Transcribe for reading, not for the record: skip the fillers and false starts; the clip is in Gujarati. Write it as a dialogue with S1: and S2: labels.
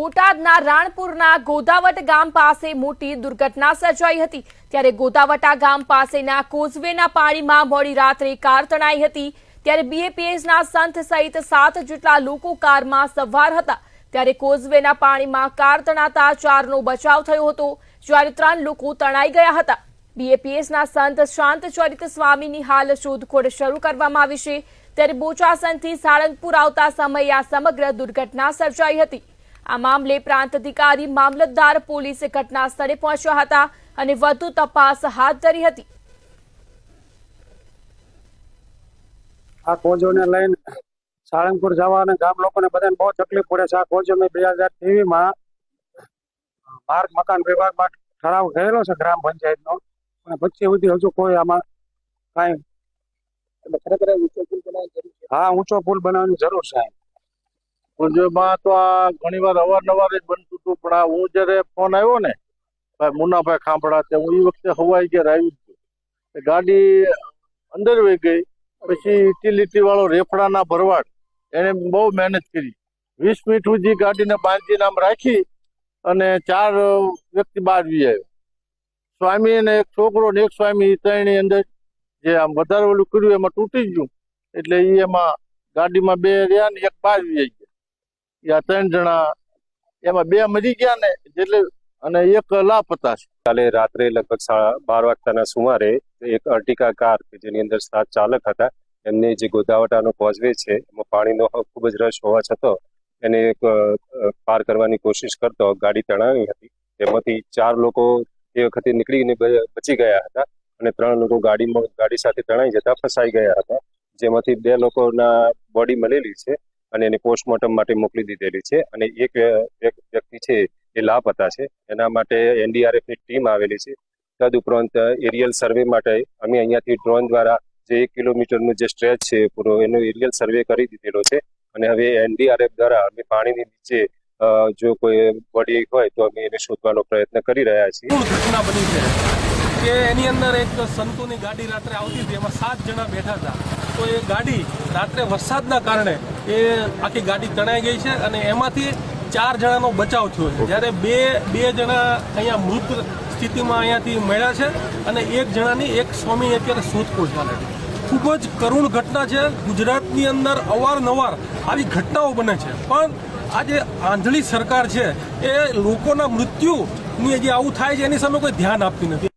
S1: બોટાદના રાણપુરના ગોદાવટ ગામ પાસે મોટી દુર્ઘટના સર્જાઈ હતી। ત્યારે ગોદાવટા ગામ પાસેના કોઝવેના પાણીમાં મોડી રાત્રે કાર તણાઈ હતી। ત્યારે બીએપીએસના સંત સહિત 7 જેટલા લોકો કારમાં સવાર હતા। ત્યારે કોઝવેના પાણીમાં કાર તણાતા 4નો બચાવ થયો હતો, જ્યારે 3 લોકો તણાઈ ગયા હતા। બીએપીએસના સંત શાંતચરિત સ્વામીની હાલ શોધખોળ શરૂ કરવામાં આવી છે। ત્યારે બોચાસણથી સાળંગપુર આવતા સમયે આ સમગ્ર દુર્ઘટના સર્જાઈ હતી। આ મામલે પ્રાંત અધિકારી મામલતદાર પોલીસે ઘટના સ્થળે પહોંચ્યા હતા અને વધુ તપાસ હાથ ધરી હતી।
S2: આ કોઝોને લઈને સાળંગપુર જવા અને ગામ લોકોને બધાને બહુ તકલીફ પડે છે। આ કોઝો મેં 2023 માં માર્ગ મકાન વિભાગમાં ઠરાવ કરેલો છે ગ્રામ પંચાયતનો, અને પછી સુધી હજુ કોઈ આમાં કાંઈ ખરેખર ઊંચો પુલ બનાવવાની જરૂર છે। હા, ઊંચો પુલ બનાવવાની જરૂર છે।
S3: કોઝોમાં તો આ ઘણીવાર અવારનવાર જ બનતું હતું, પણ આ હું જયારે ફોન આવ્યો ને ભાઈ મુન્નાભાઈ ખાંભડા, તે હું એ વખતે હવાઈ ઘેર આવી ગયો, ગાડી અંદર વહી ગઈ। પછી યુટિલિટી વાળો રેફડાના ભરવાડ એને બહુ મહેનત કરી, 20 મિનિટ સુધી ગાડીને બાંધીને આમ રાખી અને 4 વ્યક્તિ બહાર વી આવ્યો, સ્વામી અને એક છોકરો ને એક સ્વામી, ત્રણની અંદર જે આમ વધારે ઓલું કર્યું એમાં તૂટી ગયું, એટલે એમાં ગાડીમાં 2 રહ્યા ને 1 બહાર વી ગયા। આ 3 જણા એમાં 2 મરી ગયા ને, એટલે અને 1 લાપતા છે।
S4: કાલે રાત્રે લગભગ 12 વાગ્યાના સુમારે એક અર્ટિકા કાર કે જેની અંદર 7 ચાલક હતા, એમને જે ગોદાવટાનો કોઝવે છે એમાં પાણીનો ખૂબ જ રશ હોવા છતાં એને પાર કરવાની કોશિશ કરતો ગાડી તણાવી હતી। તેમાંથી 4 લોકો એ વખતે નીકળીને બચી ગયા હતા અને 3 લોકો ગાડી સાથે તણાઈ જતા ફસાઈ ગયા હતા, જેમાંથી 2 લોકોના બોડી મળેલી છે અને એને પોસ્ટમોર્ટમ માટે મોકલી દીધેલી છે, અને એક વ્યક્તિ છે એ લાપતા છે। એના માટે એનડીઆરએફની ટીમ આવેલી છે। તદુપરાંત એરિયલ સર્વે માટે અમે અહીંયાથી ડ્રોન દ્વારા જે 1 કિલોમીટરનો જે સ્ટ્રેચ છે પૂરો, એનો એરિયલ સર્વે કરી દીધેલો છે, અને હવે એનડીઆરએફ દ્વારા અમે પાણીની નીચે જો કોઈ બોડી હોય તો અમે એને શોધવાનો પ્રયત્ન કરી રહ્યા છીએ।
S5: ઘટના બની છે કે એની અંદર એક સંતોની ગાડી રાત્રે આવતી હતી, એમાં 7 જણા બેઠા હતા, તો એ ગાડી રાત્રે વરસાદના કારણે એ આખી ગાડી તણાઈ ગઈ છે અને એમાંથી 4 જણાનો બચાવ થયો છે, જ્યારે બે જણા અહીંયા મૃત સ્થિતિમાં અહીંયાથી મળ્યા છે અને 1 જણાની એક સ્વામી અત્યારે શોધખોળ ચાલે છે। ખૂબ જ કરુણ ઘટના છે। ગુજરાતની અંદર અવારનવાર આવી ઘટનાઓ બને છે, પણ આ જે આંધળી સરકાર છે એ લોકોના મૃત્યુની જે આવું થાય છે એની સામે કોઈ ધ્યાન આપતી નથી।